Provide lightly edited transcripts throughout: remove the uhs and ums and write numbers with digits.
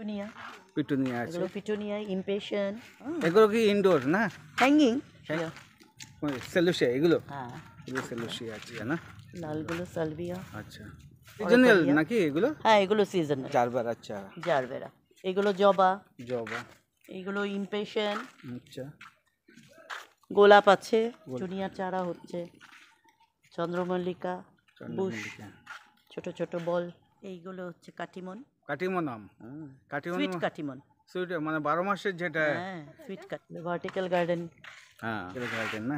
Petunia petunia আছে, এগুলো petunia, ইমপেশন। এগুলো কি ইনডোর না? হ্যাঙ্গিং। সেলুসিয়া, এগুলো হ্যাঁ, এগুলো সেলুসিয়া আছে না? লালগুলো সালভিয়া। আচ্ছা, সিজনাল নাকি এগুলো? হ্যাঁ, এগুলো সিজনাল। জারবার, আচ্ছা, জারবেরা। এগুলো জবা। জবা। এইগুলো ইমপেশন। আচ্ছা, গোলাপ আছে, জুনিয়ার চারা হচ্ছে, চন্দ্রমল্লিকা, বুশ, চন্দ্রমল্লিকা। ছোট ছোট বল। এইগুলো হচ্ছে কাটিমন। কাটিমন আম, কাটিমন সুইট কাটিমন। সুইট মানে 12 মাসের যেটা। হ্যাঁ, সুইট কাট। Vertical garden. হ্যাঁ, গার্ডেন না?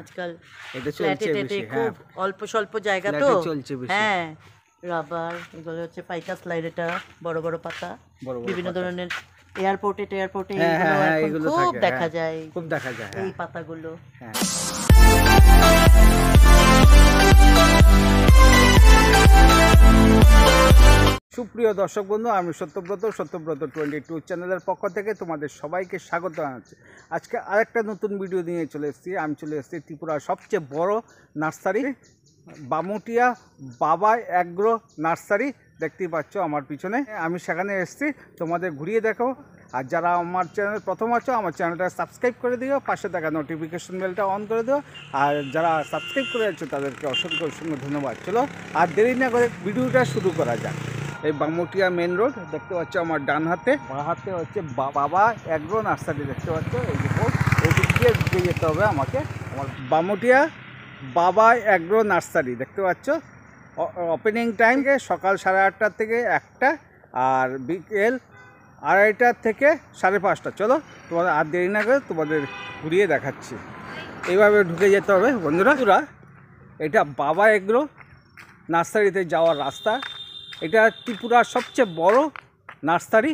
আজকাল এটা ফ্ল্যাটে চলছে টেটে বেশি, খুব হ্যাঁ, অল্প স্বল্প জায়গা তো। ফ্ল্যাটে চলছে বেশি। হ্যাঁ, রাবার। এগুলো হচ্ছে ফাইকাস লাইরেটা, বড় বড় পাতা। বড় বড় বিভিন্ন পাতা। ধরনের এয়ারপোর্টে টেয়ারপোর্টে হ্যাঁ, এগুলো হ্যাঁ, এখন এগুলো খুব থাকে, দেখা হ্যাঁ, যায়। খুব দেখা যায়, এই হ্যাঁ, পাতাগুলো। হ্যাঁ। সুপ্রিয় দর্শক বন্ধু, আমি সত্যব্রত 22 চ্যানেলের পক্ষ থেকে তোমাদের সবাইকে স্বাগত জানাচ্ছি। আজকে আরেকটা নতুন ভিডিও নিয়ে চলে এসেছি। আমি চলে এসেছি ত্রিপুরার সবচেয়ে বড় নার্সারি, বামুটিয়া বাবা অ্যাগ্রো নার্সারি। দেখতেই পাচ্ছ আমার পিছনে, আমি সেখানে এসেছি, তোমাদের ঘুরিয়ে দেখাবো। আর যারা আমার চ্যানেল প্রথম আছো, আমার চ্যানেলটা সাবস্ক্রাইব করে দিও, পাশে থাকা নোটিফিকেশন বেলটা অন করে দিও। আর যারা সাবস্ক্রাইব করে যাচ্ছ তাদেরকে অসংখ্য অসংখ্য ধন্যবাদ। চলো আর দেরি না করে ভিডিওটা শুরু করা যাক। এই বামুটিয়া মেন রোড দেখতে পাচ্ছ, আমার ডান হাতে, বাঁ হাতে হচ্ছে বাবা অ্যাগ্রো নার্সারি দেখতে পাচ্ছ। এই যে বোর্ড, এই দিক দিয়ে ঢুকে যেতে হবে আমাকে। আমার বামুটিয়া বাবা অ্যাগ্রো নার্সারি দেখতে পাচ্ছ। ওপেনিং টাইম সকাল 8:30 থেকে 1টা, আর বিকেল 2:30 থেকে 5:30। চলো তোমাদের আর দেরি না করে তোমাদের ঘুরিয়ে দেখাচ্ছি। এইভাবে ঢুকে যেতে হবে বন্ধুরা। এটা বাবা এগ্রো নার্সারিতে যাওয়ার রাস্তা। এটা ত্রিপুরার সবচেয়ে বড় নার্সারি।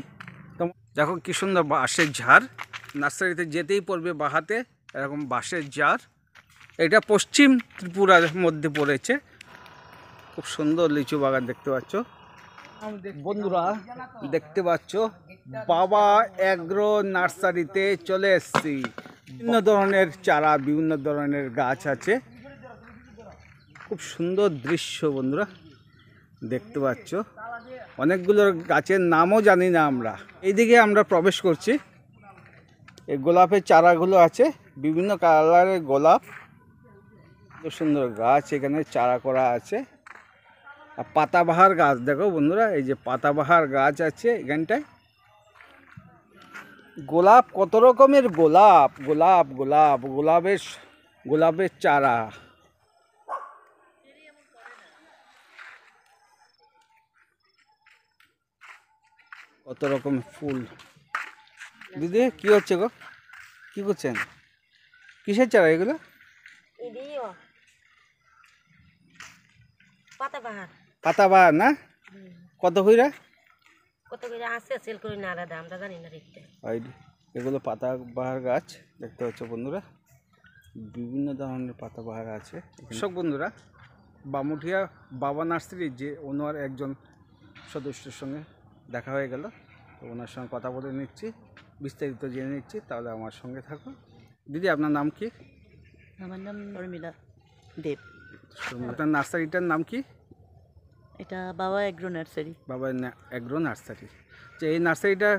দেখো কি সুন্দর বাঁশের ঝাড়, নার্সারিতে যেতেই পড়বে বাহাতে এরকম বাঁশের ঝাড়। এটা পশ্চিম ত্রিপুরার মধ্যে পড়েছে। খুব সুন্দর লিচু বাগান দেখতে পাচ্ছ বন্ধুরা। দেখতে পাচ্ছ বাবা অ্যাগ্রো নার্সারিতে চলে এসেছি। বিভিন্ন ধরনের চারা, বিভিন্ন ধরনের গাছ আছে। খুব সুন্দর দৃশ্য বন্ধুরা, দেখতে পাচ্ছ। অনেকগুলো গাছের নামও জানি না আমরা। এইদিকে আমরা প্রবেশ করছি। এই গোলাপের চারাগুলো আছে, বিভিন্ন কালারের গোলাপ। খুব সুন্দর গাছ এখানে চারা করা আছে। আর পাতাবাহার গাছ দেখো বন্ধুরা, এই যে পাতাবাহার গাছ আছে এখানটায়। গোলাপ, কত রকমের গোলাপ, গোলাপ গোলাপ গোলাপের চারা। কত রকমের ফুল। দিদি কি হচ্ছে গো, কি করছেন? কিসের চারা এগুলো? পাতাবাহার না? কত কইরা? কত করে আছে সেল করি না আলাদা, আমরা জানি না রেটটা। এগুলো পাতাবাহার গাছ দেখতে পাচ্ছ বন্ধুরা, বিভিন্ন ধরনের পাতাবাহার আছে। সব বন্ধুরা, বামুটিয়া বাবা নার্সারির যে ওনার একজন সদস্যের সঙ্গে দেখা হয়ে গেল, তো ওনার সঙ্গে কথা বলে নিচ্ছি, বিস্তারিত জেনে নিচ্ছি। তাহলে আমার সঙ্গে থাকো। দিদি আপনার নাম কি? আমার নাম শর্মিলা দেব। আপনার নার্সারিটার নাম কি? এটা বাবা অ্যাগ্রো নার্সারি। বাবা অ্যাগ্রো নার্সারি। যে এই নার্সারিটা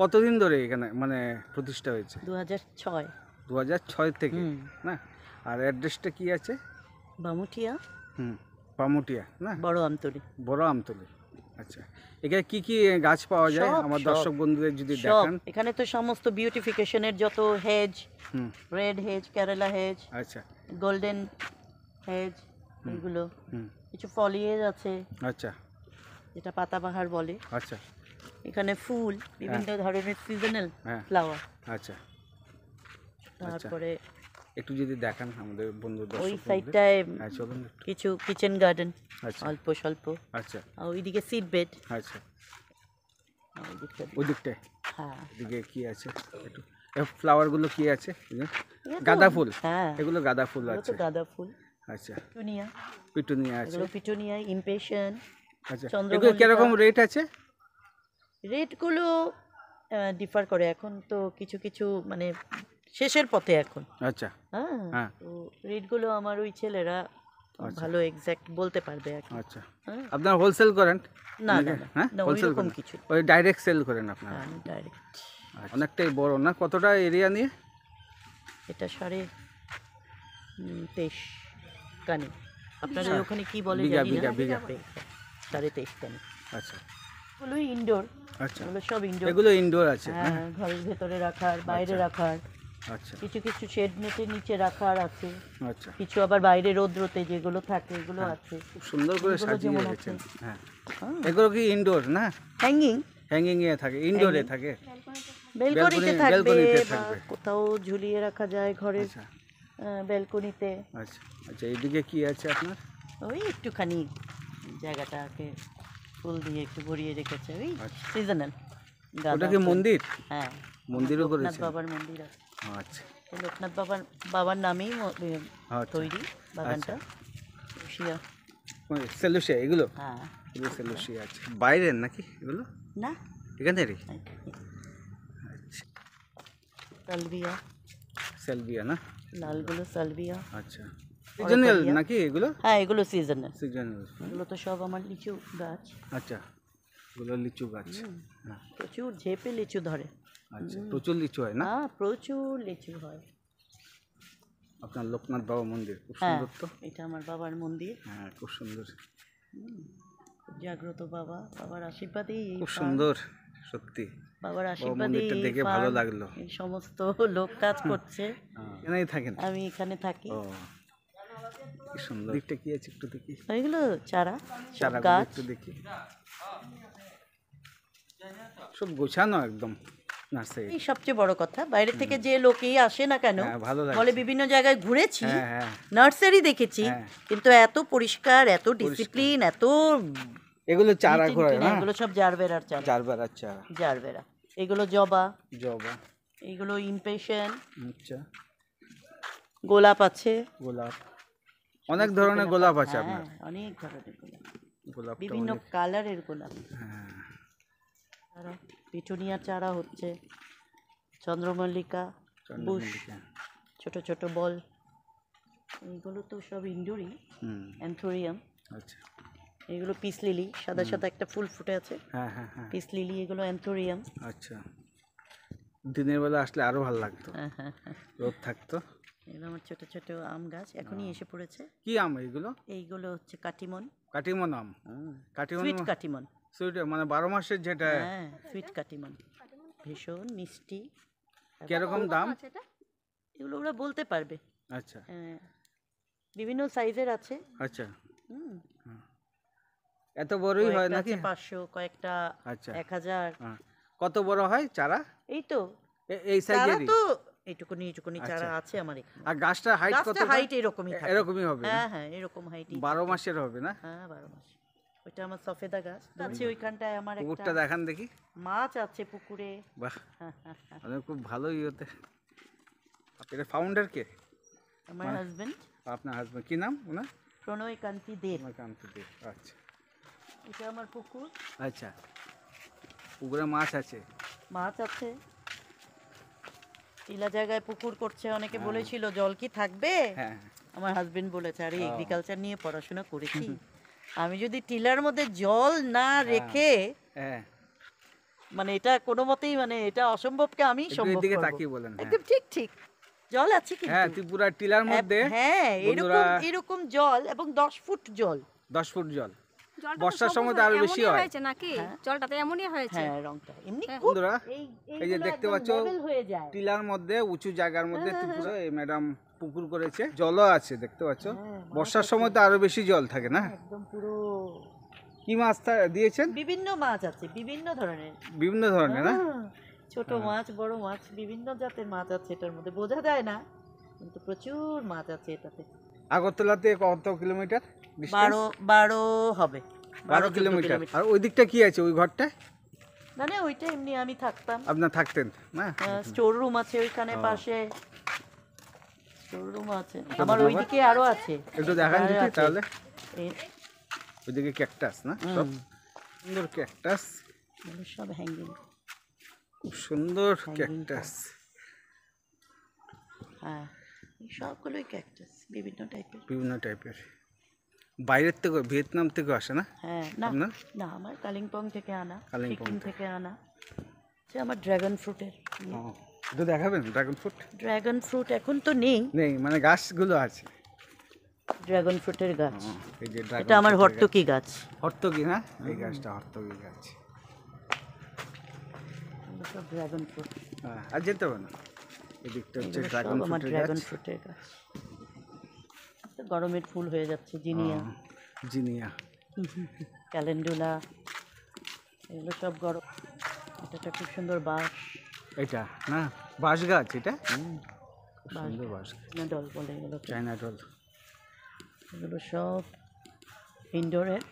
কতদিন ধরে এখানে মানে প্রতিষ্ঠা হয়েছে? 2006। 2006 থেকে না? আর অ্যাড্রেসটা কি আছে? বামুটিয়া। বামুটিয়া না? বড় আমতলি। বড় আমতলি। আচ্ছা, এখানে কি কি গাছ পাওয়া যায় আমার দর্শক বন্ধুদের যদি দেখান? এখানে তো সমস্ত বিউটিফিকেশনের যত hedge, red hedge, Kerala hedge, আচ্ছা, গোল্ডেন হেজ, এগুলো। কিছু ফলিয়েজ আছে, আচ্ছা, যেটা পাতাবাহার বলে। আচ্ছা, এখানে ফুল, বিভিন্ন ধরনের সিজনাল ফ্লাওয়ার। আচ্ছা, তারপরে একটু যদি দেখান আমাদের বন্ধু দর্শক। ওই সাইডটায় চলুন কিছু কিচেন গার্ডেন, আচ্ছা, অল্প স্বল্প। আচ্ছা, আর ওইদিকে সিড বেড। আচ্ছা, ওই দিকটায়। হ্যাঁ, এদিকে কি আছে একটু? ফ্লাওয়ারগুলো কি আছে? গাঁদা ফুল। হ্যাঁ, এগুলো গাঁদা ফুল আছে। গাঁদা ফুল। আচ্ছা, পিটুনিয়া। পিটুনিয়া আছে। এগুলো পিটুনিয়া, ইমপেশন। আচ্ছা, এগুলো কিরকম রেট আছে? রেটগুলো ডিফার করে। এখন তো কিছু কিছু মানে শেষের পথে এখন। আচ্ছা, হ্যাঁ, তো রেটগুলো আমার ওই ছেলেরা ভালো এক্স্যাক্ট বলতে পারবে আর কি। আচ্ছা, হ্যাঁ। আপনারা হোলসেল করেন? না না অনেকে- না, হ্যাঁ না হোলসেল ওইরকম করেন, কিছু না। ওই ডাইরেক্ট সেল করেন আপনারা? আমি ডাইরেক্ট। আচ্ছা, অনেকটাই বড় না? কতটা এরিয়া নিয়ে? এটা 23.5 কানি। আপনাদের ওখানে কি বলে বিঘা, জানি না। বিঘা। 23.5 কানি। আচ্ছা এগুলো ইনডোর, আচ্ছা, এগুলো সব ইনডোর। এগুলো ইনডোর আছে? হ্যাঁ, ঘরের ভেতরে রাখার, বাইরে রাখার, আচ্ছা কিছু কিছু শেড নেটের নিচে রাখার আছে, আচ্ছা, কিছু আবার বাইরে রোদ্রতে যেগুলো থাকে এগুলো আছে। খুব সুন্দর করে এগুলো সাজিয়ে যেমন রেখেছেন। আছে। হ্যাঁ, এগুলো কি ইনডোর না? হ্যাঙ্গিং হ্যাঙ্গিং এ থাকে, ইনডোরে থাকে? বেলকনিতে থাকবে ব্যালকনিতে বা থাকবে। কোথাও ঝুলিয়ে রাখা যায় ঘরের আচ্ছা ব্যালকনিতে। আচ্ছা আচ্ছা, এইদিকে কি আছে আপনার? ওই একটুখানি জায়গাটাকে ফুল দিয়ে একটু ভরিয়ে রেখেছে, ওই আচ্ছা। সিজনাল। ওটা কি মন্দির? হ্যাঁ, মন্দিরও লোকনাথ করেছেন? বাবার মন্দির আছে। আচ্ছা এই লোকনাথ বাবার নামেই আচ্ছা, তৈরি বাগানটা। শিয়া। সেলুসিয়া এগুলো? হ্যাঁ, এগুলো সেলুসিয়া আছে। বাইরের নাকি এগুলো? না এখানেরই? আচ্ছা, সালভিয়া, সেলভিয়া না? লালগুলো সালভিয়া। আচ্ছা, সিজনাল অরকারিয়া। নাকি এগুলো? হ্যাঁ, এগুলো সিজনাল। সিজনাল। এগুলো তো সব আমার লিচু গাছ। আচ্ছা, এগুলো লিচু গাছ। হ্যাঁ, প্রচুর ঝেপে লিচু ধরে। আচ্ছা, প্রচুর লিচু হয় না? হ্যাঁ, প্রচুর লিচু হয়। আপনার লোকনাথ বাবা মন্দির খুব হ্যাঁ, সুন্দর তো। এটা আমার বাবার মন্দির। হ্যাঁ, খুব সুন্দর, খুব জাগ্রত বাবা, বাবার আশীর্বাদেই এই খুব farm, সুন্দর সত্যি। বাবার বাবা আশীর্বাদেই মন্দিরটা এই দেখে ভালো farm, লাগলো। এই সমস্ত লোক কাজ করছে। এখানেই থাকেন? আমি এখানে থাকি। ও, কি সুন্দর। দিকটা কি আছে একটু দেখি, এগুলো চারা, সব চারাগুলো গাছ। একটু দেখি। সব গোছানো একদম নার্সারি। এই সবচেয়ে বড় কথা, বাইরে থেকে যে লোকই আসে না কেন হ্যাঁ, ভালো লাগে। বলে বিভিন্ন জায়গায় ঘুরেছি, হ্যাঁ হ্যাঁ, নার্সারি দেখেছি, হ্যাঁ। কিন্তু এত পরিষ্কার, এত ডিসিপ্লিন, এত এগুলো চারা neat and করে clean, না? এগুলো সব জারবেরার চারা। জারবেরার চারা, জারবেরা, এগুলো জবা, জবা। এগুলো ইমপেশন, আচ্ছা, গোলাপ আছে। গোলাপ, অনেক ধরনের গোলাপ আছে আপনার? হ্যাঁ, অনেক ধরনের গোলাপ, গোলাপটা বিভিন্ন অনেক। কালারের গোলাপ। হ্যাঁ, চারা, পিটুনিয়ার চারা হচ্ছে, চন্দ্রমল্লিকা, বুশ, চন্দ্রমল্লিকা। ছোট ছোট বল, এইগুলো তো সব ইনডোরই। হুম, অ্যান্থোরিয়াম, আচ্ছা, এগুলো পিস লিলি, সাদা সাদা একটা ফুল ফুটে আছে, হ্যাঁ হ্যাঁ হ্যাঁ, পিস লিলি, এগুলো অ্যান্থোরিয়াম। আচ্ছা। দিনের বেলা আসলে আরো ভালো লাগতো, হ্যাঁ হ্যাঁ হ্যাঁ, রোদ থাকতো। এগুলো আমার ছোট ছোট আম গাছ, এখনই এসে পড়েছে। কি আম এগুলো? এইগুলো হচ্ছে কাটিমন, কাটিমন আম? কাটিমন সুইট কাটিমন। সুইট মানে 12 মাসের যেটা? হ্যাঁ, সুইট কাটিমন, ভীষণ মিষ্টি। কিরকম দাম? এগুলো ওরা বলতে পারবে। আচ্ছা হ্যাঁ, বিভিন্ন সাইজের আছে। আচ্ছা, হুম, এত বড়ই হয় কয়েকটা নাকি? আছে 500, কয়েকটা আচ্ছা, 1000। হ্যাঁ। কত বড় হয় চারা? এই তো এই চারা সাইজেরই? তো এইটুকুনি এইটুকুনি চারা আচ্ছা। আছে আমার এখানে। আর গাছটার হাইট কত? গাছটা হাইট এরকমই থাকে। এরকমই হবে? হ্যাঁ হ্যাঁ, এরকম হাইটই। 12 মাসের হবে না? হ্যাঁ, 12 মাস। ওইটা আমার সফেদা গাছ আছে, ওইখানটায় আমার পুকুরটা একটা দেখান দেখি। মাছ আছে পুকুরে। বাহ, অনেক খুব ভালোই হতে। আপনার ফাউন্ডার কে? আমার হাজবেন্ড আপনার হাজবেন্ড কি নাম ওনার? প্রণয় কান্তি দেব। আমার কান্তি দে। আচ্ছা এটা আমার পুকুর, আচ্ছা, পুকুরে মাছ আছে? মাছ আছে। টিলা জায়গায় পুকুর করছে, অনেকে বলেছিল জল কি থাকবে। হ্যাঁ, আমার হাজবেন্ড বলেছে, আরে এগ্রিকালচার নিয়ে পড়াশোনা করেছি, আমি যদি টিলার মধ্যে জল না রেখে, হ্যাঁ, মানে এটা কোনো মতেই, মানে এটা অসম্ভবকে আমি একটু সম্ভব এদিকে করব। তাকিয়ে বলেন। হ্যাঁ একদম ঠিক ঠিক, জল আছে হ্যাঁ, কিন্তু। ত্রিপুরা টিলার মধ্যে হ্যাঁ, বন্ধুরা, এরকম এরকম জল, এবং 10 ফুট জল। 10 ফুট জল। জলটা তো বর্ষার সময় তো সবুজ আরো এমনই বেশি হয়। হয়েছে নাকি? জলটা তো এমনই হয়েছে। হ্যাঁ, রংটা এমনি খুব বন্ধুরা, এই এই যে এইগুলো দেখতে একদম পাচ্ছ level হয়ে যায়। টিলার মধ্যে উঁচু জায়গার মধ্যে ত্রিপুরা এই ম্যাডাম পুকুর করেছে, জলও আছে দেখতে পাচ্ছ। বর্ষার সময় তো আরো বেশি জল থাকে না? একদম পুরো কি মাছ দিয়েছেন? বিভিন্ন মাছ আছে, বিভিন্ন ধরনের। বিভিন্ন ধরনের না? ছোট মাছ, বড় মাছ, বিভিন্ন জাতের মাছ আছে এটার মধ্যে, বোঝা যায় না কিন্তু প্রচুর মাছ আছে এটাতে। আগরতলাতে কত কিলোমিটার? 12 হবে, 12 কিলোমিটার। আর ওই দিকটা কি আছে ওই ঘরটায়? মানে ওইটা এমনি আমি থাকতাম, আপনার থাকতেন না? স্টোর রুম আছে ওইখানে পাশে, স্টোর রুম আছে এটা আমার। বাবা? ওইদিকে আরো আছে, একটু দেখান আরো যদি আছে। তাহলে। এই- ওইদিকে ক্যাকটাস না? সব সুন্দর ক্যাকটাস, এগুলো সব হ্যাঙ্গিং। খুব সুন্দর ক্যাকটাস। হ্যাঁ, এই সবগুলোই ক্যাকটাস, বিভিন্ন টাইপের। বিভিন্ন টাইপের। বাইরের থেকে ভিয়েতনাম থেকে আসে না হ্যাঁ, না আপনার? না আমার কালিম্পং থেকে আনা, কালিম্পং সিকিম থেকে আনা। সে আমার ড্রাগন ফ্রুটের। ও, একটু দেখাবেন ড্রাগন ফ্রুট? ড্রাগন ফ্রুট এখন তো নেই, নেই মানে গাছগুলো আছে। ড্রাগন ফ্রুটের গাছ। এই যে ড্রাগন এটা আমার হর্তকি গাছ। হর্তকি, হ্যাঁ এই গাছটা হর্তকি গাছ। এগুলো সব ড্রাগন ফ্রুট। হ্যাঁ, আর যেতে হবে না, এদিকটা হচ্ছে এগুলো ড্রাগন সব আমার ফ্রুটের ড্রাগন গাছ। ফ্রুটের গাছ। তো গরমের ফুল হয়ে যাচ্ছে, জিনিয়া, জিনিয়া। ক্যালেন্ডুলা, এগুলো সব গরম। এটা একটা খুব সুন্দর বাঁশ, এটা না বাঁশ গাছ, এটা খুব বাঁশ সুন্দর বাঁশ গাছ। চায়না ডল বলে এগুলো। China doll. এগুলো সব ইনডোরের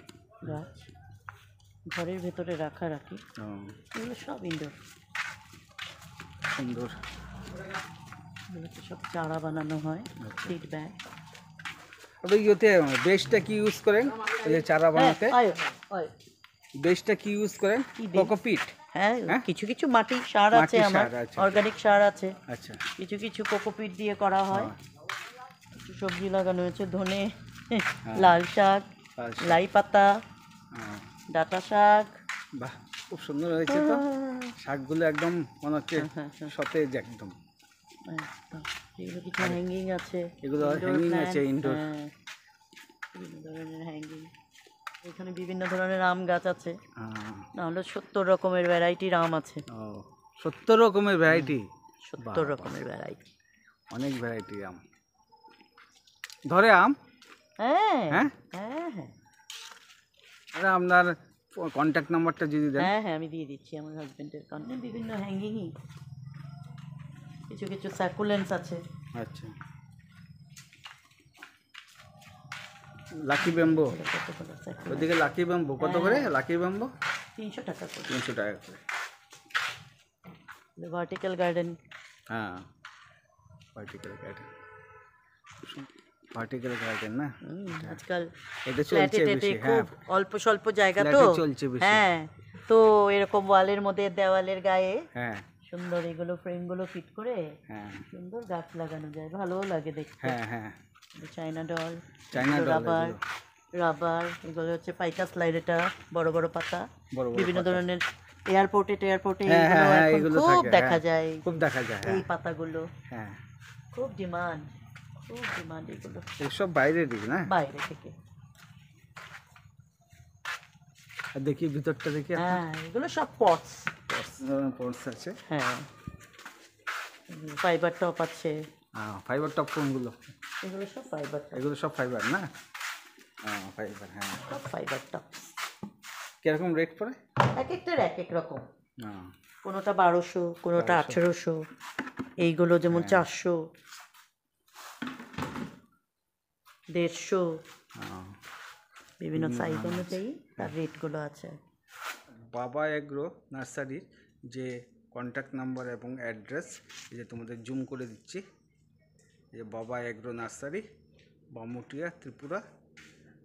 গাছ, ঘরের ভেতরে রাখি। ও, এগুলো সব ইনডোর। সুন্দর। এগুলোতে সব চারা বানানো হয়, সিড ব্যাগ। ওটা ইয়েতে বেসটা কি ইউজ করেন এই যে চারা বানাতে? বেসটা কি ইউজ করেন? কি base? কোকোপিট? হ্যাঁ, হ্যাঁ? কিছু কিছু মাটির সার আছে, মাটির আমার সার আছে। অর্গানিক সার আছে, আচ্ছা, কিছু কিছু কোকোপিট দিয়ে করা হয়। কিছু সবজি লাগানো হয়েছে, ধনে, লাল শাক, লাল শাক। লাই পাতা, হ্যাঁ, ডাঁটা শাক। বাহ খুব সুন্দর হয়েছে তো। শাকগুলো একদম মনে হচ্ছে হ্যাঁ, হ্যাঁ। সতেজ একদম। একদম। এগুলো কিছু হ্যাঙ্গিং আছে, এগুলো indoor hanging plant, আছে, indoor। হ্যাঁ, বিভিন্ন ধরনের হ্যাঙ্গিং। এখানে বিভিন্ন ধরনের আম গাছ আছে, নাহলে 70 রকমের ভ্যারাইটির আম আছে। ও, 70 রকমের ভ্যারাইটি? 70 রকমের ভ্যারাইটি। অনেক ভ্যারাইটি আম ধরে আম। হ্যাঁ হ্যাঁ? হ্যাঁ হ্যাঁ আরে আপনার কন্ট্যাক্ট নাম্বারটা যদি দেন। হ্যাঁ হ্যাঁ আমি দিয়ে দিচ্ছি আমার হাজবেন্ডের কারণে। বিভিন্ন হ্যাঙ্গিংই, কিছু কিছু স্যাকুলেন্স আছে। আচ্ছা, লাকি ব্যাম্বো, কতগুলো succulents। ওদিকে লাকি ব্যাম্বো কত করে? লাকি ব্যাম্বো 300 টাকা করে। 300 টাকা করে। Vertical garden. হ্যাঁ, ভার্টিক্যাল গার্ডেন, ভার্টিক্যাল গার্ডেন না? আজকাল এটা ফ্ল্যাটে চলছে টেটে বেশি। খুব হ্যাঁ, অল্প স্বল্প জায়গা তো, ফ্ল্যাটে চলছে বেশি। হ্যাঁ, তো এরকম ওয়ালের মধ্যে, দেওয়ালের গায়ে হ্যাঁ সুন্দর এগুলো ফ্রেমগুলো ফিট করে হ্যাঁ সুন্দর গাছ লাগানো যায়, ভালোও লাগে দেখতে। হ্যাঁ হ্যাঁ, China doll, China doll, rubber, এগুলো। রাবার, এগুলো হচ্ছে পাইকাস লাইরেটা, বড় বড় পাতা, বড় বড় বিভিন্ন পাতা। ধরনের এয়ারপোর্টে হ্যাঁ হ্যাঁ হ্যাঁ, এখন এগুলো খুব থাকে, দেখা হ্যাঁ, যায়। খুব দেখা যায়। এই হ্যাঁ পাতাগুলো হ্যাঁ, খুব ডিমান্ড, খুব ডিমান্ড এগুলো এসব বাইরেরই না? বাইরে থেকে। আর দেখি ভিতরটা দেখি। হ্যাঁ, এগুলো সব পটস। পোর্স আছে। হ্যাঁ, ফাইবার টপ আছে, ফাইবার টপ কোনগুলো? এগুলো সব ফাইবার টপ, এগুলো সব ফাইবার না? ফাইবার, হ্যাঁ। সব ফাইবার টপ। কিরকম রেট পড়ে? এক একটার এক এক রকম, আহ, কোনোটা 1200, কোনোটা 1800, এইগুলো যেমন 400, 150, আহ, বিভিন্ন সাইজ অনুযায়ী তার রেটগুলো আছে। বাবা এগ্রো নার্সারির যে কন্ট্যাক্ট নাম্বার এবং অ্যাড্রেস, এই যে তোমাদের জুম করে দিচ্ছি, এই যে বাবা এগ্রো নার্সারি, বামুটিয়া, ত্রিপুরা,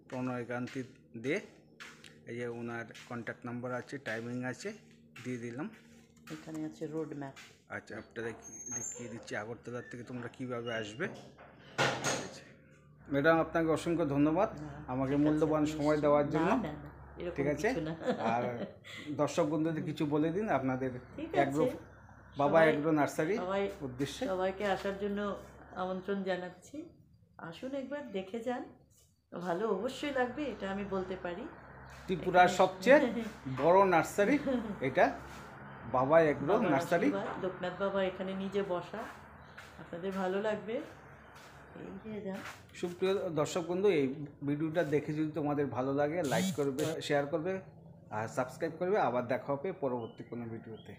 প্রণয়কান্তি দে। এই যে ওনার কন্ট্যাক্ট নাম্বার আছে, টাইমিং আছে, দিয়ে দিলাম। এখানে আছে রোড ম্যাপ। আচ্ছা, আপনাদের দেখিয়ে দিচ্ছি আগরতলার থেকে তোমরা কীভাবে আসবে। ঠিক আছে ম্যাডাম, আপনাকে অসংখ্য ধন্যবাদ আমাকে মূল্যবান সময় দেওয়ার জন্য। না, না, না, এরকম ঠিক আছে, কিছু না। আর দর্শক বন্ধুদের কিছু বলে দিন আপনাদের ঠিক এগ্রো, আছে, বাবা সবাই- এগ্রো নার্সারি সবাই উদ্দেশ্যে। সবাইকে আসার জন্য আমন্ত্রণ জানাচ্ছি। আসুন, একবার দেখে যান, ভালো অবশ্যই লাগবে, এটা আমি বলতে পারি। ত্রিপুরার সবচেয়ে বড় নার্সারি এটা, বাবা এগ্রো বাবার নার্সারি। আশীর্বাদ, লোকনাথ বাবা এখানে নিজে বসা, আপনাদের ভালো লাগবে, এই যে যান। সুপ্রিয় দর্শক বন্ধু, এই ভিডিওটা দেখে যদি তোমাদের ভালো লাগে, লাইক করবে, শেয়ার করবে আর সাবস্ক্রাইব করবে। আবার দেখা হবে পরবর্তী কোনো ভিডিওতে।